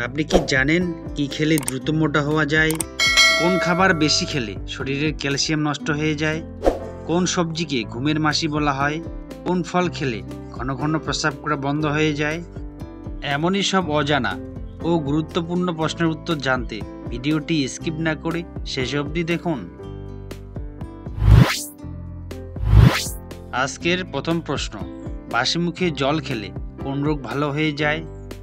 আপনি কি জানেন কি খেলে দ্রুত মোটা হওয়া যায়? কোন খাবার বেশি খেলে শরীরের ক্যালসিয়াম নষ্ট হয়ে যায়? কোন সবজিকে ঘুমের মাসি বলা হয়? কোন ফল খেলে ঘন ঘন প্রস্রাব করা বন্ধ হয়ে যায়? এমনই সব অজানা ও গুরুত্বপূর্ণ প্রশ্নের উত্তর জানতে ভিডিওটি স্কিপ না করে শেষ অবধি দেখুন। আজকের প্রথম প্রশ্ন, বাসি মুখে জল খেলে কোন রোগ ভালো হয়ে যায়?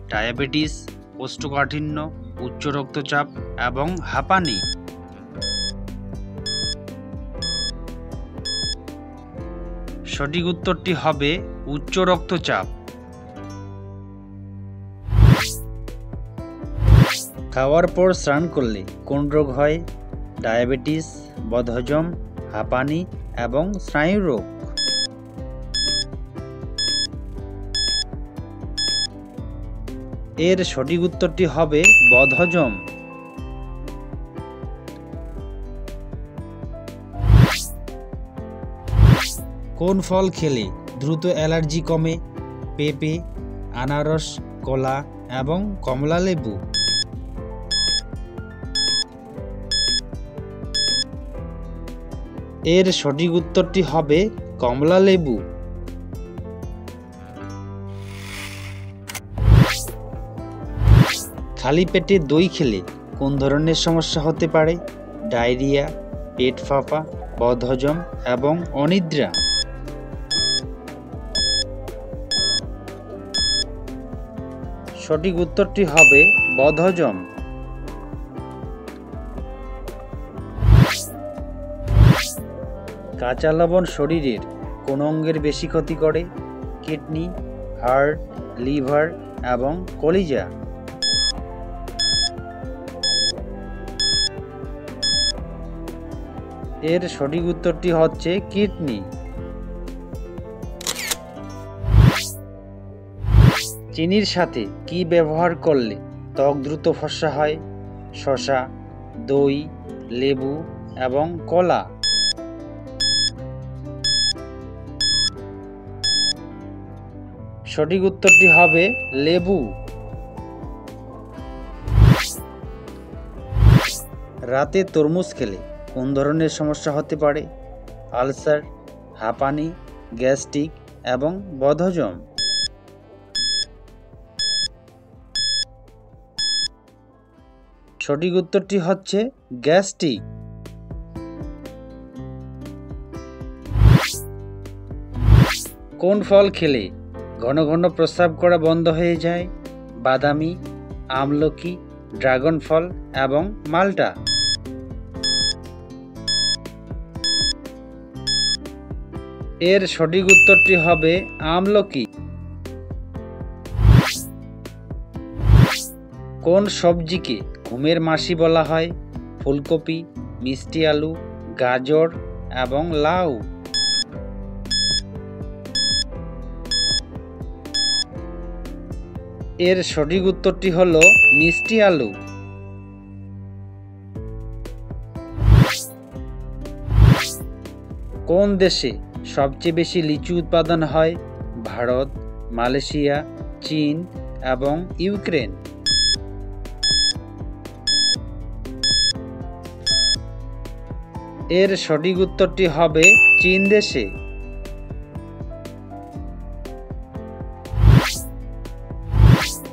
ডায়াবেটিস, কোষ্ঠকাঠিন্য, উচ্চ রক্তচাপ এবং হাঁপানি। সঠিক উত্তরটি হবে উচ্চ রক্তচাপ। খাওয়ার পর স্নান করলে কোন রোগ হয়? ডায়াবেটিস, বদহজম, হাঁপানি এবং স্নায়ুরোগ। এর সঠিক উত্তরটি হবে বদহজম। কোন ফল খেলে দ্রুত অ্যালার্জি কমে? পেঁপে, আনারস, কলা এবং কমলা লেবু। এর সঠিক উত্তরটি হবে কমলা লেবু। খালি পেটে দই খেলে কোন ধরনের সমস্যা হতে পারে? ডায়রিয়া, পেট ফাঁপা, বদহজম এবং অনিদ্রা। সঠিক উত্তরটি হবে বদহজম। কাঁচা লবণ শরীরের কোন অঙ্গের বেশি ক্ষতি করে? কিডনি, হার্ট, লিভার এবং কলিজা। এর সঠিক উত্তরটি হচ্ছে কিডনি। চিনির সাথে কি ব্যবহার করলে ত্বক দ্রুত ফর্সা হয়? শসা, দই, লেবু এবং কলা। সঠিক উত্তরটি হবে লেবু। রাতে তরমুজ খেলে কোন ধরনের সমস্যা হতে পারে? আলসার, হাঁপানি, গ্যাস্ট্রিক এবং বদহজম। সঠিক উত্তরটি হচ্ছে গ্যাস্ট্রিক। কোন ফল খেলে ঘন ঘন প্রস্রাব করা বন্ধ হয়ে যায়? বাদামি, আমলকি, ড্রাগন ফল এবং মাল্টা। এর সঠিক উত্তরটি হবে আমলকি। কোন সবজিকে ঘুমের মাসি বলা হয়? ফুলকপি, মিষ্টি আলু, গাজর এবং লাউ। এর সঠিক উত্তরটি হলো মিষ্টি আলু। কোন দেশে সবচেয়ে বেশি লিচু উৎপাদন হয়? ভারত, মালয়েশিয়া, চীন এবং ইউক্রেন। এর সঠিক উত্তরটি হবে চীন দেশে।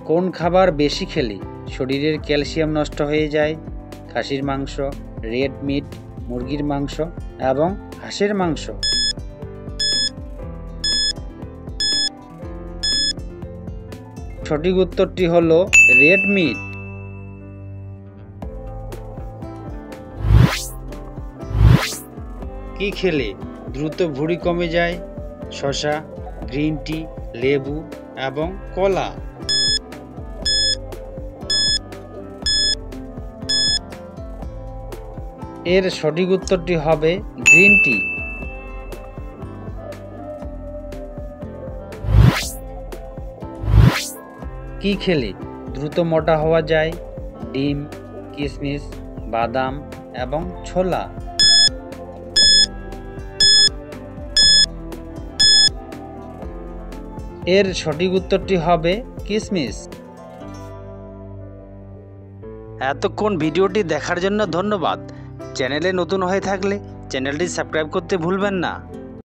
কোন খাবার বেশি খেলে শরীরের ক্যালসিয়াম নষ্ট হয়ে যায়? খাসির মাংস, রেড মিট, মুরগির মাংস এবং হাঁসের মাংস। সঠিক উত্তরটি হলো রেড মিট। কি খেলে দ্রুত ভুঁড়ি কমে যায়? শসা, গ্রিন টি, লেবু এবং কলা। এর সঠিক উত্তরটি হবে গ্রিন টি। কি খেলে দ্রুত মোটা হওয়া যায়? ডিম, কিশমিশ, বাদাম এবং ছোলা। এর সঠিক উত্তরটি হবে কিশমিশ। এতক্ষণ ভিডিওটি দেখার জন্য ধন্যবাদ। চ্যানেলে নতুন হয়ে থাকলে চ্যানেলটি সাবস্ক্রাইব করতে ভুলবেন না।